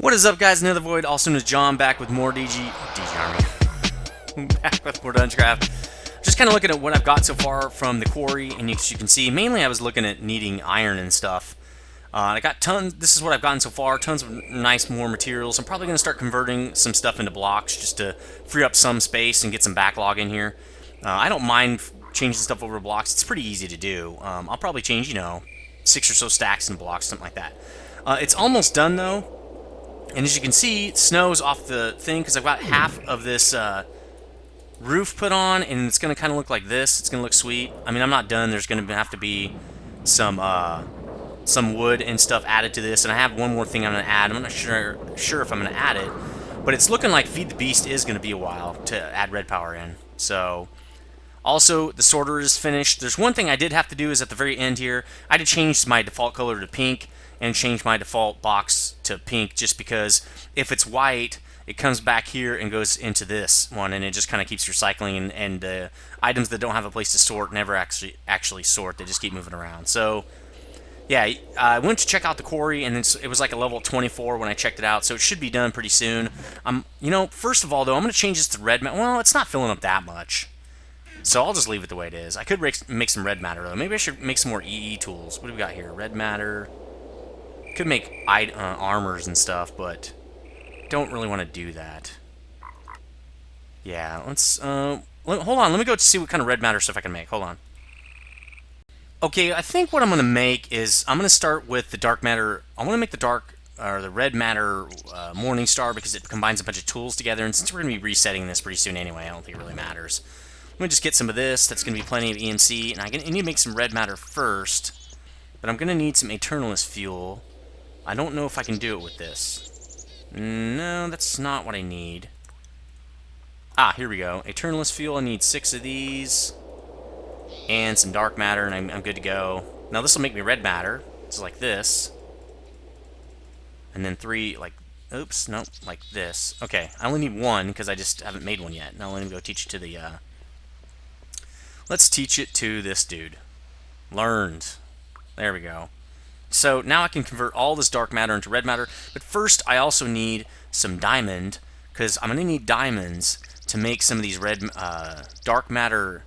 What is up, guys? Nethervoid, also known as John, back with more DG Army. Back with more DungeCraft. Just kind of looking at what I've got so far from the quarry, and as you can see, mainly I was looking at needing iron and stuff. I got tons. This is what I've gotten so far. Tons of nice more materials. I'm probably going to start converting some stuff into blocks just to free up some space and get some backlog in here. I don't mind changing stuff over to blocks. It's pretty easy to do. I'll probably change, 6 or so stacks in blocks, something like that. It's almost done though. And as you can see, snow's off the thing because I've got half of this roof put on, and it's going to kind of look like this. It's going to look sweet. I mean, I'm not done. There's going to have to be some wood and stuff added to this, and I have one more thing I'm going to add. I'm not sure if I'm going to add it, but it's looking like Feed the Beast is going to be a while to add red power in. So, also, the sorter is finished. There's one thing I did have to do is at the very end here, I had to change my default color to pink and change my default box to pink just because if it's white, it comes back here and goes into this one, and it just kind of keeps recycling, and the items that don't have a place to sort never actually sort. They just keep moving around. So, yeah, I went to check out the quarry, and it was like a level 24 when I checked it out, so it should be done pretty soon. First of all, though, I'm going to change this to red matter. Well, it's not filling up that much, so I'll just leave it the way it is. I could make some red matter, though. Maybe I should make some more EE tools. What do we got here? Red matter. Could make armors and stuff, but don't really want to do that. Yeah, let's, hold on, let me go to see what kind of red matter stuff I can make. Hold on. Okay, I think what I'm going to make is, I'm going to start with the dark matter. I want to make the red matter morning star because it combines a bunch of tools together, and since we're going to be resetting this pretty soon anyway, I don't think it really matters. I'm going to just get some of this. That's going to be plenty of EMC, and I need to make some red matter first, but I'm going to need some Eternalist fuel. I don't know if I can do it with this. No, that's not what I need. Ah, here we go. Eternalist fuel, I need 6 of these. And some dark matter, and I'm good to go. Now this will make me red matter. It's like this. And then 3, oops, nope, like this. Okay, I only need 1, because I just haven't made one yet. Now let me go teach it to the, let's teach it to this dude. Learned. There we go. So now I can convert all this dark matter into red matter, but first I also need some diamond, because I'm going to need diamonds to make some of these dark matter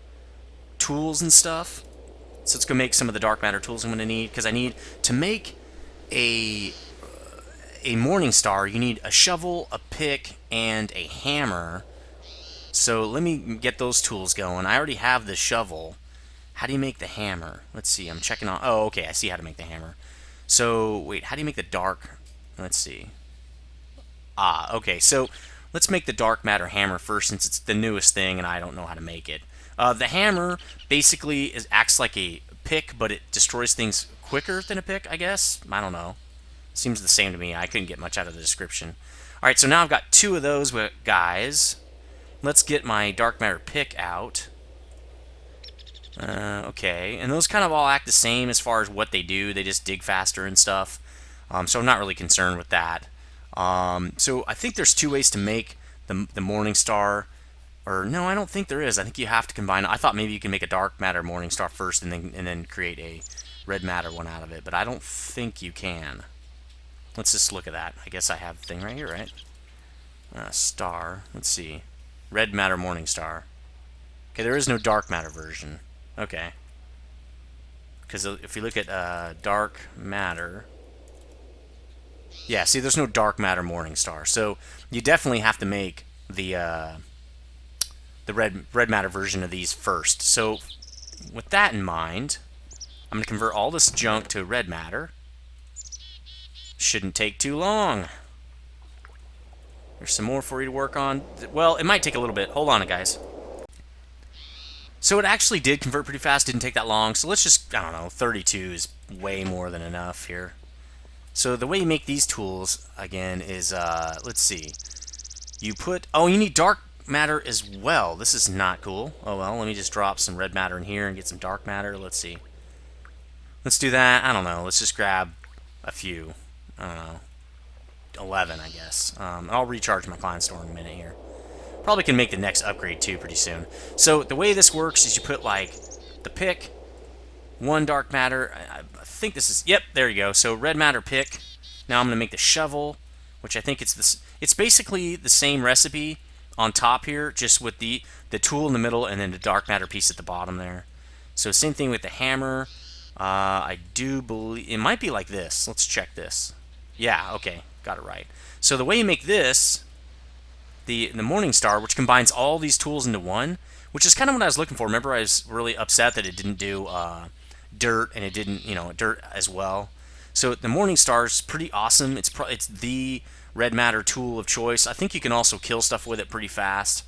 tools and stuff. So let's go make some of the dark matter tools I'm going to need, because I need to make a morning star. You need a shovel, a pick, and a hammer. So let me get those tools going. I already have the shovel. How do you make the hammer? Let's see, I'm checking on... Oh, okay, I see how to make the hammer. So, wait, how do you make the dark... Let's see. Ah, okay, so let's make the dark matter hammer first since it's the newest thing and I don't know how to make it. The hammer basically acts like a pick, but it destroys things quicker than a pick, I guess? I don't know. Seems the same to me. I couldn't get much out of the description. Alright, so now I've got 2 of those guys. Let's get my dark matter pick out. Okay, and those kind of all act the same as far as what they do. They just dig faster and stuff. So I'm not really concerned with that. So I think there's 2 ways to make the morning star. Or no, I don't think there is. I think you have to combine it. I thought maybe you can make a dark matter morning star first and then create a red matter one out of it, but I don't think you can. Let's just look at that. I guess I have the thing right here, right? Star. Let's see. Red matter morning star. Okay, there is no dark matter version. Okay. Because if you look at dark matter... Yeah, see, there's no dark matter morning star. So you definitely have to make the red matter version of these first. So with that in mind, I'm going to convert all this junk to red matter. Shouldn't take too long. There's some more for you to work on. Well, it might take a little bit. Hold on, guys. So it actually did convert pretty fast, didn't take that long, so let's just, I don't know, 32 is way more than enough here. So the way you make these tools, again, is, let's see. You need dark matter as well. This is not cool. Oh well, let me just drop some red matter in here and get some dark matter. Let's see. Let's do that. I don't know, let's just grab a few. I don't know. 11, I guess. I'll recharge my client store in a minute here. Probably can make the next upgrade too pretty soon. So the way this works is you put like the pick, 1 dark matter. I think this is, yep, there you go. So red matter pick. Now I'm going to make the shovel, which I think it's this. It's basically the same recipe on top here, just with the tool in the middle and then the dark matter piece at the bottom there. So same thing with the hammer. I do believe it might be like this. Let's check this. Yeah, okay, got it right. So the way you make this, the Morning Star, which combines all these tools into one, which is kind of what I was looking for. Remember, I was really upset that it didn't do dirt, and it didn't, dirt as well. So the Morning Star is pretty awesome. It's the red matter tool of choice. I think you can also kill stuff with it pretty fast.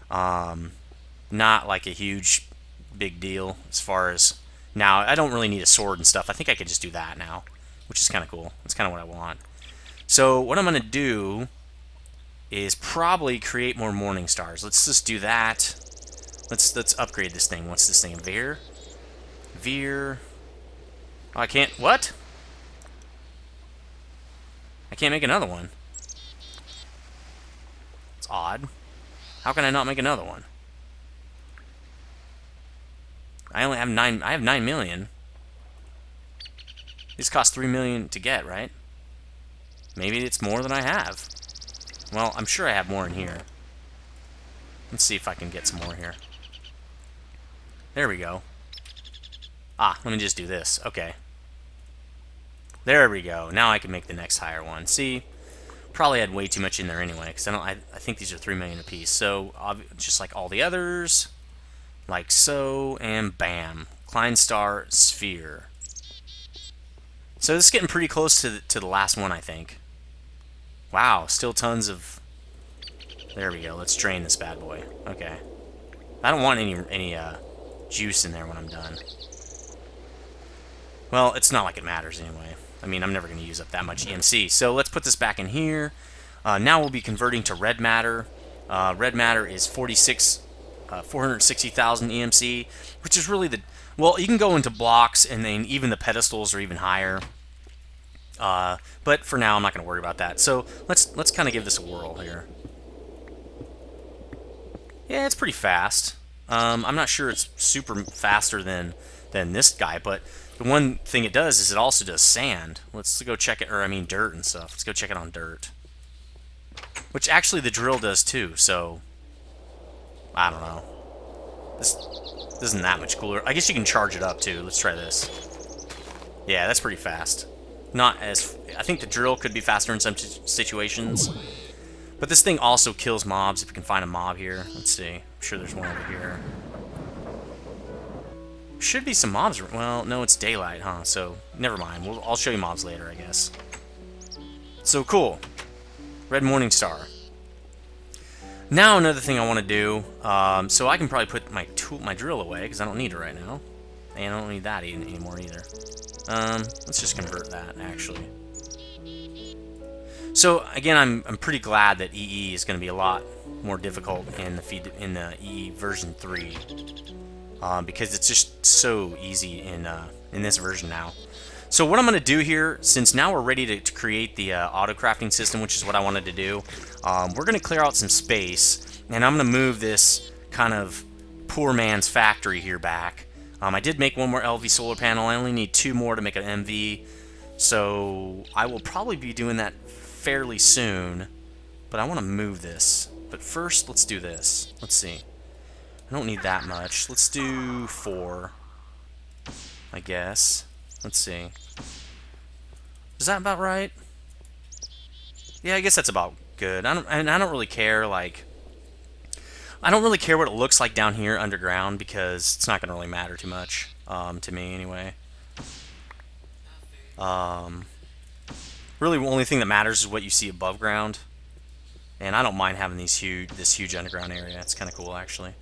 Not like a huge big deal as far as now. I don't really need a sword and stuff. I think I could just do that now, which is kind of cool. That's kind of what I want. So what I'm going to do is probably create more Morning Stars. Let's just do that. Let's upgrade this thing. What's this thing? Veer. Oh, I can't. What? I can't make another one. It's odd. How can I not make another one? I only have 9. I have 9 million. These cost 3 million to get, right? Maybe it's more than I have. Well, I'm sure I have more in here. Let's see if I can get some more here. There we go. Ah, let me just do this. Okay. There we go. Now I can make the next higher one. See, probably had way too much in there anyway, because I think these are 3 million apiece. So just like all the others, like so, and bam, Klein Star Sphere. So this is getting pretty close to the last one, I think. Wow, still tons of. There we go. Let's drain this bad boy. Okay. I don't want any juice in there when I'm done. Well, it's not like it matters anyway. I mean, I'm never going to use up that much EMC. So let's put this back in here. Now we'll be converting to red matter. Red matter is 460,000 EMC, which is really the... Well, you can go into blocks, and then even the pedestals are even higher. But for now, I'm not going to worry about that. So let's kind of give this a whirl here. Yeah, it's pretty fast. I'm not sure it's super faster than this guy, but the one thing it does is it also does sand. Let's go check it, or I mean dirt and stuff. Let's go check it on dirt. Which actually the drill does too, so... I don't know. This isn't that much cooler. I guess you can charge it up too. Let's try this. Yeah, that's pretty fast. Not as... I think the drill could be faster in some situations. But this thing also kills mobs, if you can find a mob here. Let's see. I'm sure there's one over here. Should be some mobs. Well, no, it's daylight, huh? So, never mind. I'll show you mobs later, I guess. So, cool. Red Morning Star. Now, another thing I want to do. So, I can probably put my drill away, because I don't need it right now. And I don't need that anymore either. Let's just convert that, actually. So, again, I'm pretty glad that EE is going to be a lot more difficult in the EE version 3. Because it's just so easy in this version now. So what I'm going to do here, since now we're ready to create the auto-crafting system, which is what I wanted to do, we're going to clear out some space, and I'm going to move this kind of poor man's factory here back. I did make one more LV solar panel. I only need 2 more to make an MV, so I will probably be doing that fairly soon, but I want to move this. But first, let's do this. Let's see. I don't need that much. Let's do 4, I guess. Let's see. Is that about right? Yeah, I guess that's about good. I don't really care, like... I don't really care what it looks like down here underground, because it's not going to really matter too much, to me anyway. Really, the only thing that matters is what you see above ground. And I don't mind having this huge underground area. It's kind of cool, actually.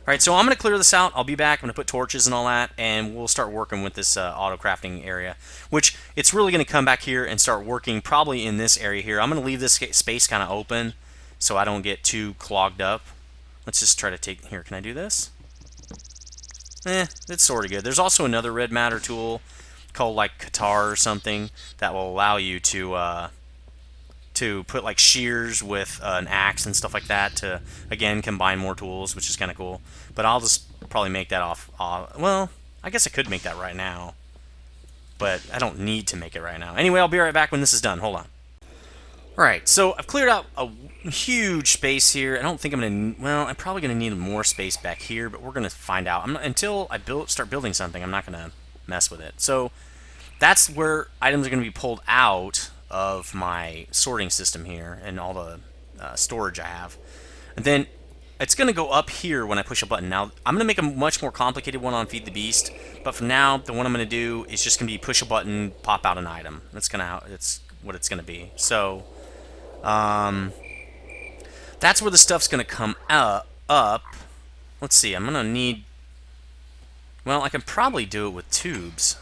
Alright, so I'm going to clear this out. I'll be back. I'm going to put torches and all that, and we'll start working with this auto-crafting area, which it's really going to come back here and start working probably in this area here. I'm going to leave this space kind of open so I don't get too clogged up. Let's just try to take... Here, can I do this? It's sort of good. There's also another red matter tool called, like, Qatar or something that will allow you to put like shears with an axe and stuff like that to, again, combine more tools, which is kind of cool. But I'll just probably make that off... well, I guess I could make that right now, but I don't need to make it right now. Anyway, I'll be right back when this is done. Hold on. Alright, so I've cleared out a huge space here. I don't think I'm going to... Well, I'm probably going to need more space back here, but we're going to find out. Until I start building something, I'm not going to mess with it. So that's where items are going to be pulled out of my sorting system here and all the storage I have. And then it's going to go up here when I push a button. Now, I'm going to make a much more complicated one on Feed the Beast, but for now, the one I'm going to do is just going to be push a button, pop out an item. That's what it's going to be. So... that's where the stuff's going to come up. Let's see, I'm going to need... Well, I can probably do it with tubes.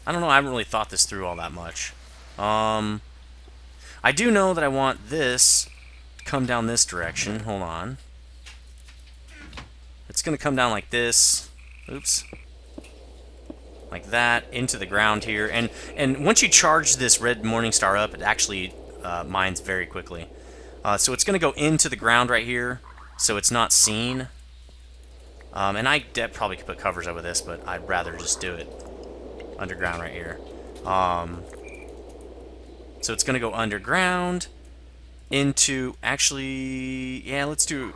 I don't know, I haven't really thought this through all that much. I do know that I want this to come down this direction. Hold on. It's going to come down like this. Oops. Like that, into the ground here. And once you charge this red Morningstar up, it actually... mines very quickly. So it's going to go into the ground right here, so it's not seen. And I probably could put covers over this, but I'd rather just do it underground right here. So it's going to go underground into... Actually, yeah, let's do...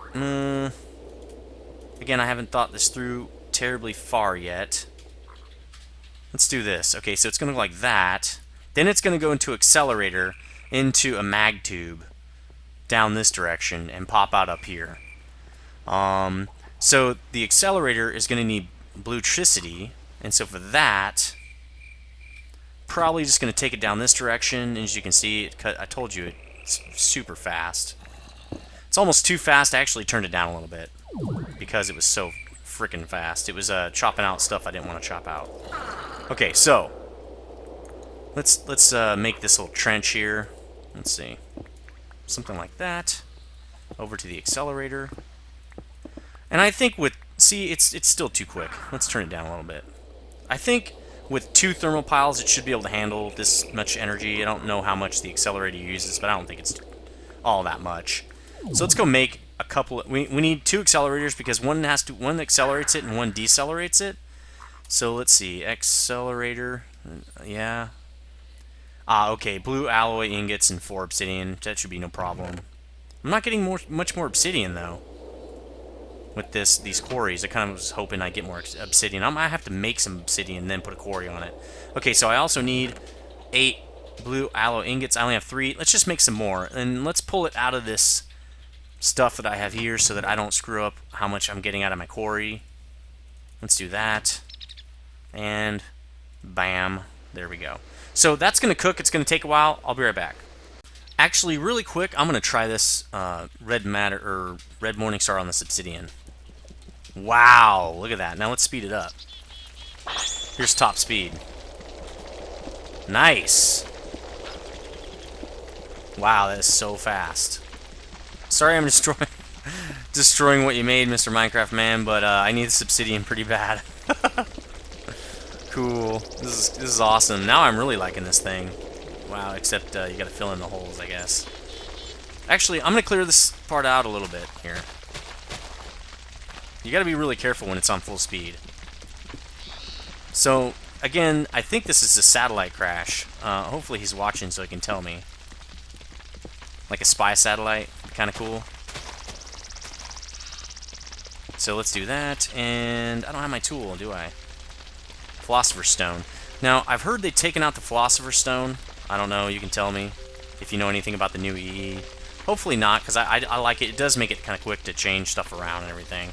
again, I haven't thought this through terribly far yet. Let's do this. Okay, so it's going to go like that. Then it's going to go into accelerator, into a mag tube down this direction and pop out up here. So the accelerator is going to need bluetricity, and so for that, probably just going to take it down this direction. And as you can see, I told you it's super fast. It's almost too fast. I actually turned it down a little bit because it was so freaking fast. It was chopping out stuff I didn't want to chop out. Okay, so let's make this little trench here. Let's see, something like that. Over to the accelerator, and I think with it's still too quick. Let's turn it down a little bit. I think with 2 thermal piles, it should be able to handle this much energy. I don't know how much the accelerator uses, but I don't think it's all that much. So let's go make a couple. We need 2 accelerators because one accelerates it and one decelerates it. So let's see, accelerator, yeah. Okay, blue alloy ingots and 4 obsidian. That should be no problem. I'm not getting much more obsidian, though, with these quarries. I kind of was hoping I'd get more obsidian. I might have to make some obsidian and then put a quarry on it. Okay, so I also need 8 blue alloy ingots. I only have 3. Let's just make some more. And let's pull it out of this stuff that I have here so that I don't screw up how much I'm getting out of my quarry. Let's do that. And bam. There we go. So that's going to cook. It's going to take a while. I'll be right back. Actually, really quick, I'm going to try this red Morningstar on this obsidian. Wow, look at that. Now let's speed it up. Here's top speed. Nice. Wow, that is so fast. Sorry I'm destroying what you made, Mr. Minecraft Man, but I need this obsidian pretty bad. Cool. This is awesome. Now I'm really liking this thing. Wow, except you gotta fill in the holes, I guess. Actually, I'm gonna clear this part out a little bit here. You gotta be really careful when it's on full speed. So, again, I think this is a satellite crash. Hopefully he's watching so he can tell me. Like a spy satellite. Kinda cool. So let's do that, and I don't have my tool, do I? Philosopher's Stone. Now, I've heard they've taken out the Philosopher's Stone. I don't know, you can tell me if you know anything about the new EE. Hopefully not, because I like it. It does make it kind of quick to change stuff around and everything.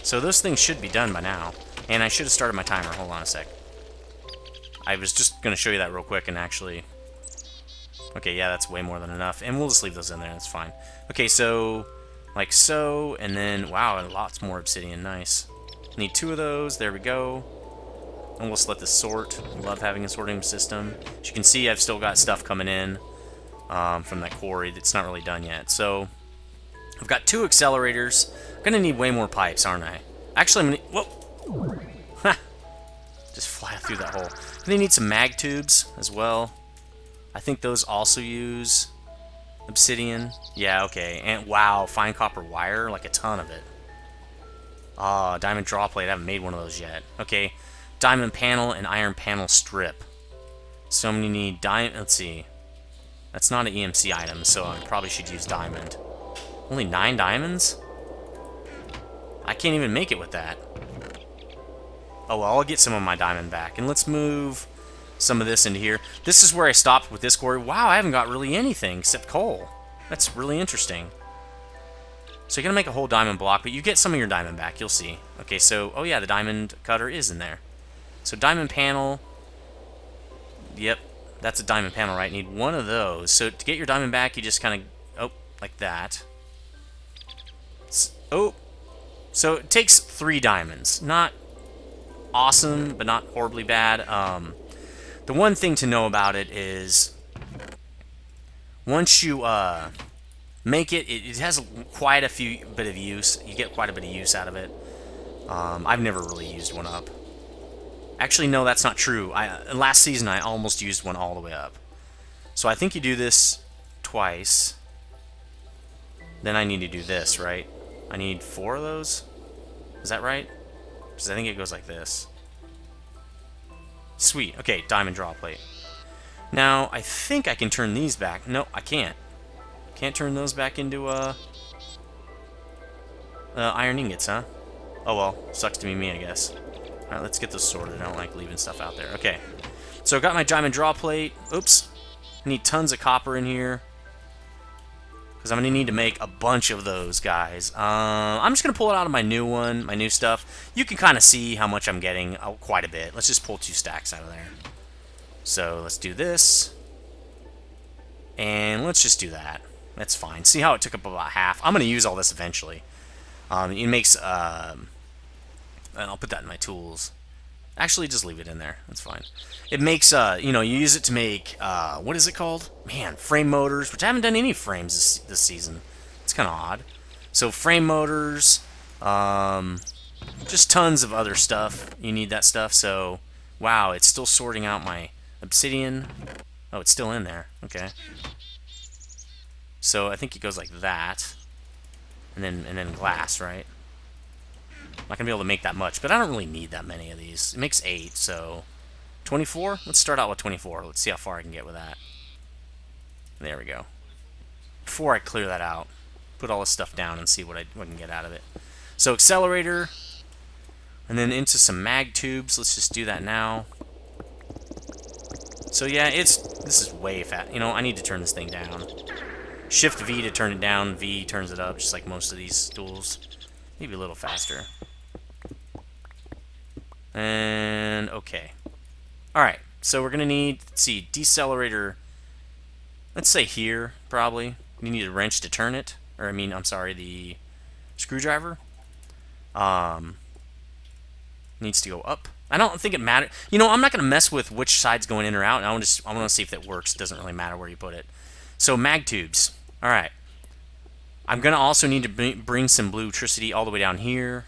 So those things should be done by now. And I should have started my timer. Hold on a sec. I was just going to show you that real quick and actually... Okay, yeah, that's way more than enough. And we'll just leave those in there, that's fine. Okay, so... like so, and then... Wow, lots more obsidian, nice. Need 2 of those, there we go. And we'll just let this sort. Love having a sorting system. As you can see, I've still got stuff coming in from that quarry that's not really done yet. So, I've got 2 accelerators. I'm going to need way more pipes, aren't I? Actually, I'm going to... Whoa! Ha! Just fly through that hole. I'm going to need some mag tubes as well. I think those also use obsidian. Yeah, okay. And wow, fine copper wire, like a ton of it. Diamond draw plate. I haven't made one of those yet. Okay. Diamond panel and iron panel strip. So I'm going to need let's see. That's not an EMC item, so I probably should use diamond. Only 9 diamonds? I can't even make it with that. Oh well, I'll get some of my diamond back. And let's move some of this into here. This is where I stopped with this quarry. Wow, I haven't got really anything except coal. That's really interesting. So you're going to make a whole diamond block, but you get some of your diamond back. You'll see. Okay, so, oh yeah, the diamond cutter is in there. So diamond panel. Yep, that's a diamond panel, right? Need one of those. So to get your diamond back, you just kind of, oh, like that. Oh, so it takes 3 diamonds. Not awesome, but not horribly bad. The one thing to know about it is once you make it, it has quite a bit of use. You get quite a bit of use out of it. I've never really used one up. Actually, no, that's not true. Last season, I almost used one all the way up. So I think you do this twice. Then I need to do this, right? I need 4 of those. Is that right? Because I think it goes like this. Sweet. Okay, diamond draw plate. Now, I think I can turn these back. No, I can't. Can't turn those back into iron ingots, huh? Oh well, sucks to be me, I guess. Alright, let's get this sorted. I don't like leaving stuff out there. Okay. So I got my diamond draw plate. Oops. I need tons of copper in here. Because I'm going to need to make a bunch of those guys. I'm just going to pull it out of my new one, my new stuff. You can kind of see how much I'm getting. Oh, quite a bit. Let's just pull 2 stacks out of there. So let's do this. And let's just do that. That's fine. See how it took up about half? I'm going to use all this eventually. It makes... and I'll put that in my tools. Actually, just leave it in there. That's fine. It makes, you know, you use it to make, what is it called? Man, frame motors, which I haven't done any frames this season. It's kind of odd. So, frame motors, just tons of other stuff. You need that stuff, so, wow, it's still sorting out my obsidian. Oh, it's still in there. Okay. So, I think it goes like that. And then glass, right? Not going to be able to make that much, but I don't really need that many of these. It makes 8, so 24? Let's start out with 24. Let's see how far I can get with that. There we go. Before I clear that out, put all this stuff down and see what I can get out of it. So accelerator, and then into some mag tubes. Let's just do that now. So yeah, this is way fast. You know, I need to turn this thing down. Shift V to turn it down, V turns it up, just like most of these tools. Maybe a little faster. And, okay. Alright, so we're going to need, let's see, decelerator, let's say here, probably. You need a wrench to turn it. Or, I mean, I'm sorry, the screwdriver. Needs to go up. I don't think it matters. You know, I'm not going to mess with which side's going in or out. I want to see if that works. It doesn't really matter where you put it. So, mag tubes. Alright. I'm going to also need to bring some blue electricity all the way down here.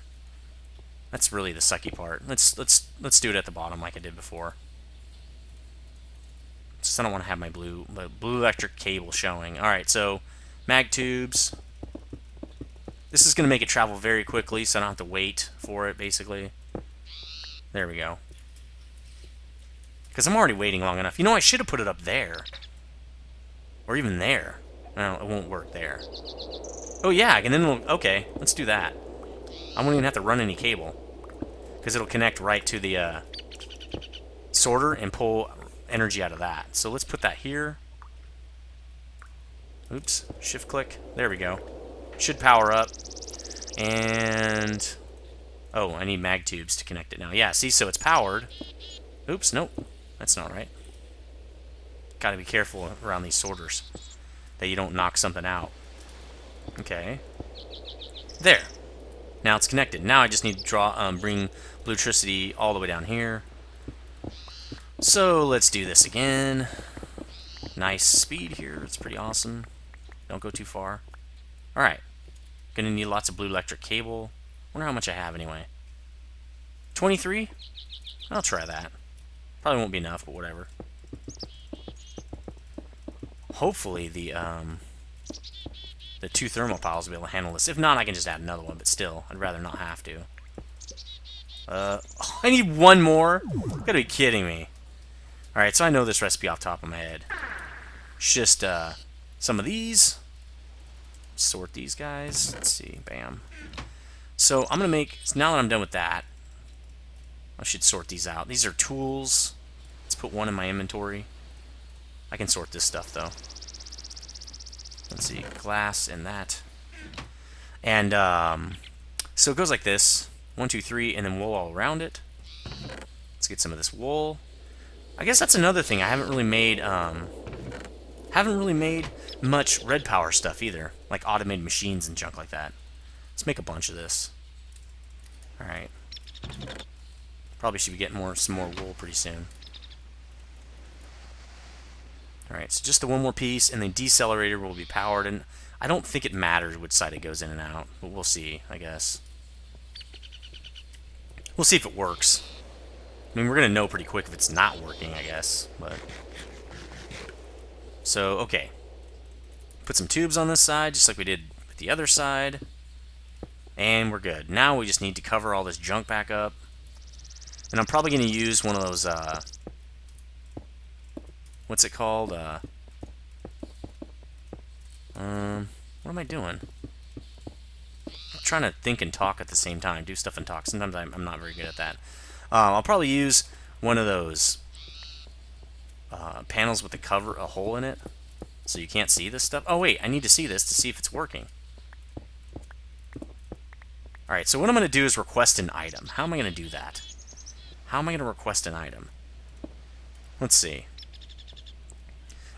That's really the sucky part. Let's do it at the bottom like I did before. Just I don't want to have my blue electric cable showing. All right, so mag tubes. This is going to make it travel very quickly, so I don't have to wait for it. Basically, there we go. Because I'm already waiting long enough. You know, I should have put it up there, or even there. No, it won't work there. Oh yeah, and then okay, let's do that. I won't even have to run any cable, because it'll connect right to the sorter and pull energy out of that. So let's put that here. Oops, shift click. There we go. Should power up. And oh, I need mag tubes to connect it now. Yeah, see, so it's powered. Oops, nope, that's not right. Gotta be careful around these sorters that you don't knock something out. Okay. There. Now it's connected. Now I just need to bring blue electricity all the way down here. So let's do this again. Nice speed here. It's pretty awesome. Don't go too far. Alright. Gonna need lots of blue electric cable. Wonder how much I have anyway. 23? I'll try that. Probably won't be enough, but whatever. Hopefully the 2 thermal piles will be able to handle this. If not, I can just add another one, but still, I'd rather not have to. I need one more? You gotta be kidding me. Alright, so I know this recipe off the top of my head. It's just some of these. Sort these guys. Let's see. Bam. So I'm going to make, now that I'm done with that, I should sort these out. These are tools. Let's put one in my inventory. I can sort this stuff, though. Let's see. Glass and that. And so it goes like this. 1, 2, 3, and then wool all around it. Let's get some of this wool. I guess that's another thing. I haven't really made much red power stuff either, like automated machines and junk like that. Let's make a bunch of this. All right. Probably should be getting some more wool pretty soon. All right, so just the one more piece, and the decelerator will be powered. And I don't think it matters which side it goes in and out, but we'll see, I guess. We'll see if it works. I mean, we're going to know pretty quick if it's not working, I guess. But so, okay. Put some tubes on this side, just like we did with the other side. And we're good. Now we just need to cover all this junk back up. And I'm probably going to use one of those, what's it called? What am I doing? I'm trying to think and talk at the same time. Do stuff and talk. Sometimes I'm not very good at that. I'll probably use one of those panels with a hole in it, so you can't see this stuff. Oh wait, I need to see this to see if it's working. Alright, so what I'm going to do is request an item. How am I going to do that? How am I going to request an item? Let's see.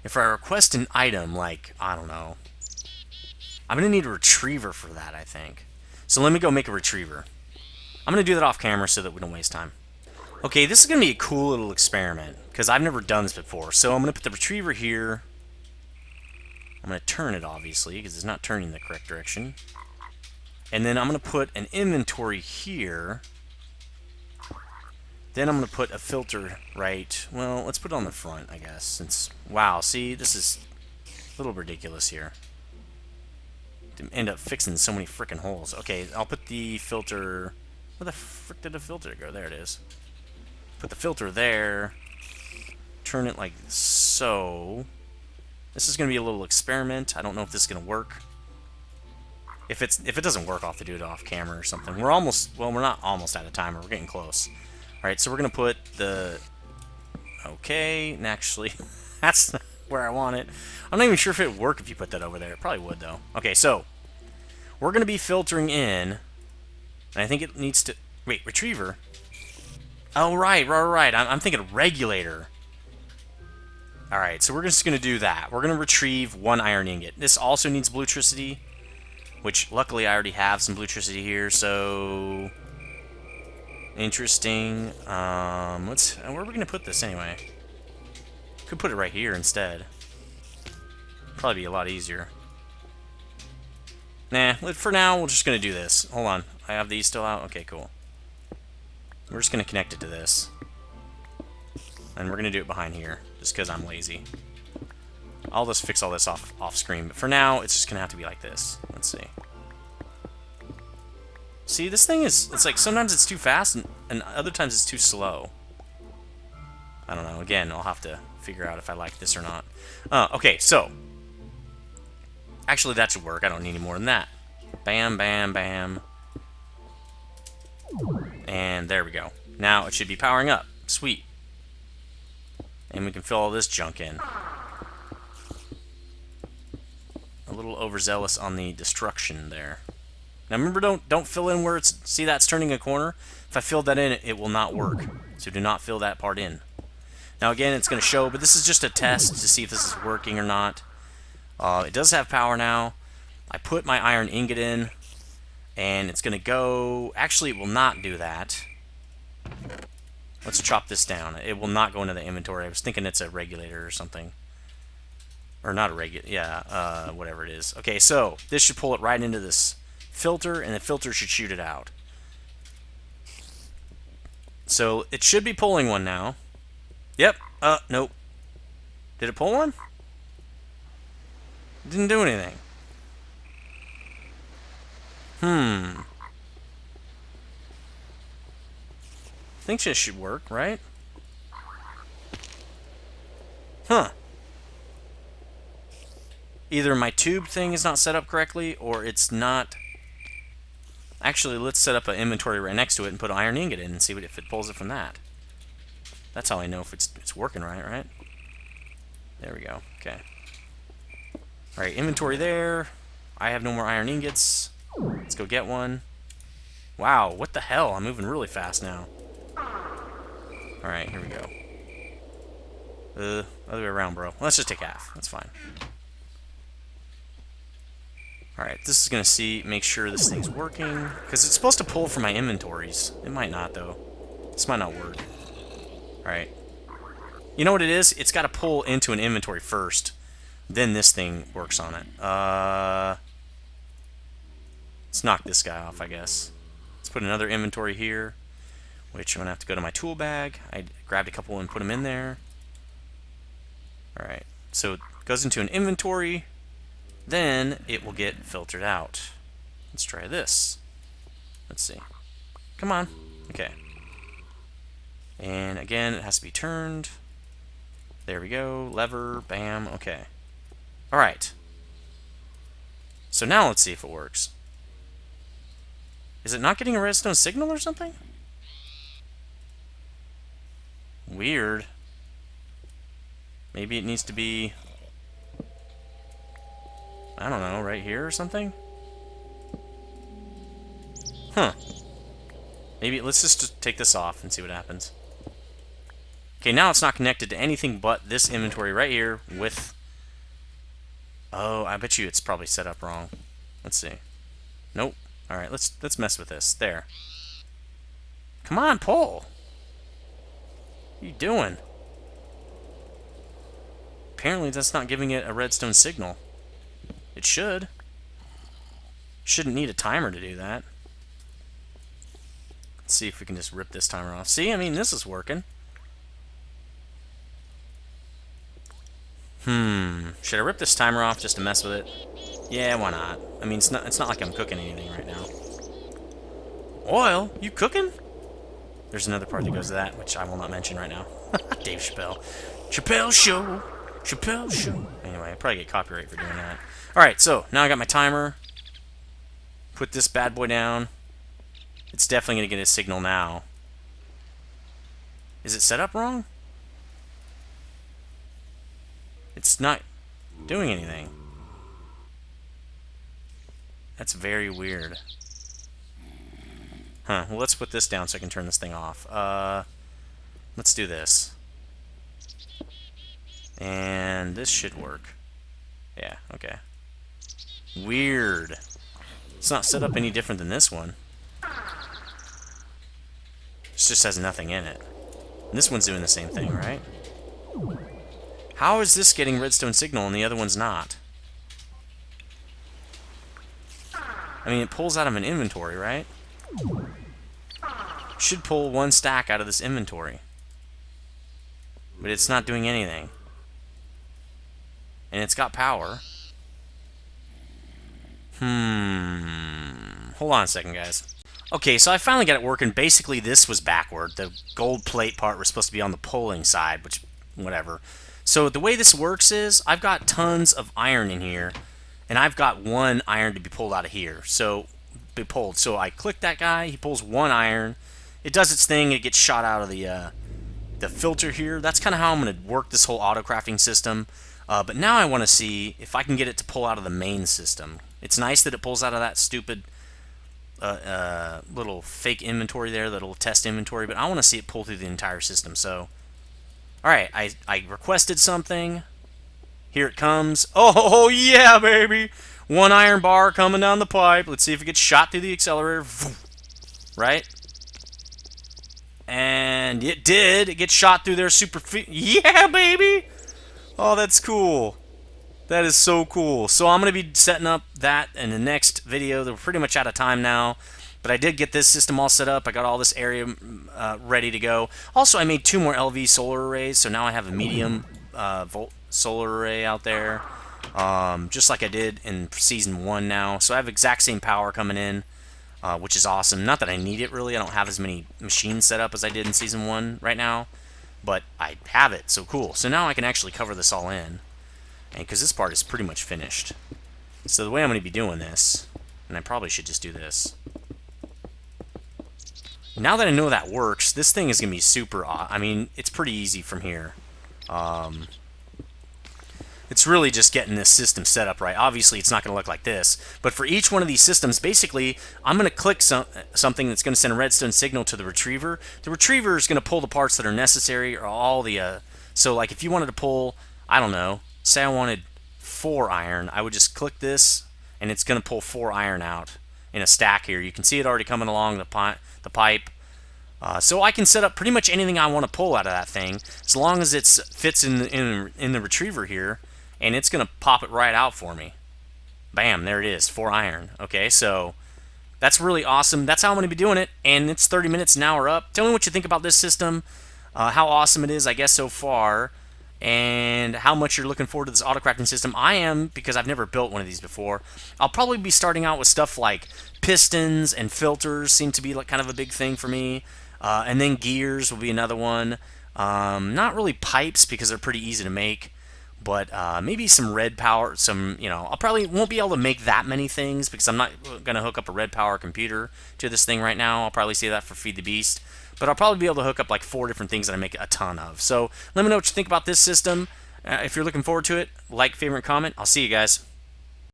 If I request an item, like, I don't know, I'm going to need a retriever for that, I think. So let me go make a retriever. I'm going to do that off camera so that we don't waste time. Okay, this is going to be a cool little experiment, because I've never done this before. So I'm going to put the retriever here. I'm going to turn it, obviously, because it's not turning the correct direction. And then I'm going to put an inventory here. Then I'm going to put a filter right... Well, let's put it on the front, I guess. Since, wow, see, this is a little ridiculous here. To end up fixing so many frickin' holes. Okay, I'll put the filter... Where the frick did the filter go? There it is. Put the filter there. Turn it like so. This is going to be a little experiment. I don't know if this is going to work. If it doesn't work, I'll have to do it off camera or something. We're almost... Well, we're not almost out of time. We're getting close. Alright, so we're going to put the... Okay, and actually, that's where I want it. I'm not even sure if it would work if you put that over there. It probably would, though. Okay, so we're going to be filtering in, and I think it needs to... Wait, retriever? Oh, right. I'm thinking regulator. Alright, so we're just going to do that. We're going to retrieve one iron ingot. This also needs bluetricity, which luckily I already have some bluetricity here, so... Interesting. Where are we going to put this anyway? Could put it right here instead. Probably be a lot easier. Nah, for now, we're just going to do this. Hold on. I have these still out? Okay, cool. We're just going to connect it to this. And we're going to do it behind here, just because I'm lazy. I'll just fix all this off screen. But for now, it's just going to have to be like this. Let's see. See, this thing is... It's like sometimes it's too fast, and other times it's too slow. I don't know. Again, I'll have to figure out if I like this or not. Okay, so... Actually, that should work. I don't need any more than that. Bam, bam, bam. And there we go. Now it should be powering up. Sweet. And we can fill all this junk in. A little overzealous on the destruction there. Now remember, don't fill in where it's... See, that's turning a corner? If I filled that in, it will not work. So do not fill that part in. Now again, it's going to show, but this is just a test to see if this is working or not. It does have power now. I put my iron ingot in, and it's going to go... Actually, it will not do that. Let's chop this down. It will not go into the inventory. I was thinking it's a regulator or something. Or not a regulator. Yeah, whatever it is. Okay, so this should pull it right into this filter, and the filter should shoot it out. So it should be pulling one now. Yep. Nope. Did it pull one? It didn't do anything. I think this should work, right? Huh. Either my tube thing is not set up correctly, or it's not... Actually, let's set up an inventory right next to it and put an iron ingot in and see if it pulls it from that. That's how I know if it's working right? There we go. Okay. Alright, inventory there. I have no more iron ingots. Let's go get one. Wow, what the hell? I'm moving really fast now. Alright, here we go. Other way around, bro. Let's just take half. That's fine. Alright, this is going to make sure this thing's working. Because it's supposed to pull from my inventories. It might not, though. This might not work. Alright. You know what it is? It's got to pull into an inventory first. Then this thing works on it. Let's knock this guy off, I guess. Let's put another inventory here. Which I'm going to have to go to my tool bag. I grabbed a couple and put them in there. Alright. So it goes into an inventory. Then it will get filtered out. Let's try this. Let's see. Come on. Okay. And again, it has to be turned. There we go. Lever. Bam. Okay. Alright. So now let's see if it works. Is it not getting a redstone signal or something? Weird. Maybe it needs to be... I don't know, right here or something? Huh. Maybe, let's just take this off and see what happens. Okay, now it's not connected to anything but this inventory right here with... Oh, I bet you it's probably set up wrong. Let's see. Nope. Alright, let's mess with this. There. Come on, pull! What are you doing? Apparently that's not giving it a redstone signal. It should. Shouldn't need a timer to do that. Let's see if we can just rip this timer off. See, I mean, this is working. Should I rip this timer off just to mess with it? Yeah, why not? I mean, it's not like I'm cooking anything right now. Oil? You cooking? There's another part that goes to that, which I will not mention right now. Dave Chappelle. Chappelle Show! Chappelle Show! Anyway, I probably get copyright for doing that. Alright, so now I got my timer. Put this bad boy down. It's definitely going to get a signal now. Is it set up wrong? It's not doing anything. That's very weird. Huh, well let's put this down so I can turn this thing off. Let's do this. And this should work. Yeah, okay. Weird. It's not set up any different than this one. This just has nothing in it. And this one's doing the same thing, right? How is this getting redstone signal and the other one's not? I mean, it pulls out of an inventory, right? Should pull one stack out of this inventory. But it's not doing anything. And it's got power. Hold on a second, guys. Okay, so I finally got it working. Basically, this was backward. The gold plate part was supposed to be on the pulling side, which, whatever. So the way this works is, I've got tons of iron in here, and I've got one iron to be pulled out of here. So, be pulled. So I click that guy, he pulls one iron, it does its thing, it gets shot out of the filter here. That's kind of how I'm going to work this whole auto-crafting system. But now I want to see if I can get it to pull out of the main system. It's nice that it pulls out of that stupid little fake inventory there, that little test inventory, but I want to see it pull through the entire system. So, alright, I requested something. Here it comes. Oh, yeah, baby! One iron bar coming down the pipe. Let's see if it gets shot through the accelerator. Right? And it did. It gets shot through there super... Yeah, baby! Oh, that's cool. That is so cool. So I'm going to be setting up that in the next video. We're pretty much out of time now. But I did get this system all set up. I got all this area ready to go. Also, I made 2 more LV solar arrays. So now I have a medium volt solar array out there. Just like I did in Season 1 now. So I have exact same power coming in. Which is awesome. Not that I need it really. I don't have as many machines set up as I did in Season 1 right now. But I have it. So cool. So now I can actually cover this all in. and because this part is pretty much finished. So the way I'm going to be doing this, and I probably should just do this. Now that I know that works, this thing is going to be super, I mean, it's pretty easy from here. It's really just getting this system set up right. Obviously, it's not going to look like this, but for each one of these systems, basically, I'm going to click something that's going to send a redstone signal to the retriever. The retriever is going to pull the parts that are necessary, or all the, so like if you wanted to pull, I don't know, say I wanted 4 iron, I would just click this, and it's going to pull 4 iron out in a stack here. You can see it already coming along the pipe. So I can set up pretty much anything I want to pull out of that thing, as long as it fits in the retriever here, and it's going to pop it right out for me. Bam, there it is, 4 iron. Okay, so that's really awesome. That's how I'm going to be doing it, and it's 30 minutes, an hour up. Tell me what you think about this system, how awesome it is, I guess, so far, and how much you're looking forward to this autocrafting system. I am, because I've never built one of these before. I'll probably be starting out with stuff like pistons and filters seem to be like kind of a big thing for me. And then gears will be another one. Not really pipes because they're pretty easy to make, but maybe some red power, I probably won't be able to make that many things because I'm not going to hook up a red power computer to this thing right now. I'll probably say that for Feed the Beast, but I'll probably be able to hook up like 4 different things that I make a ton of. So let me know what you think about this system. If you're looking forward to it, like, favorite, comment. I'll see you guys.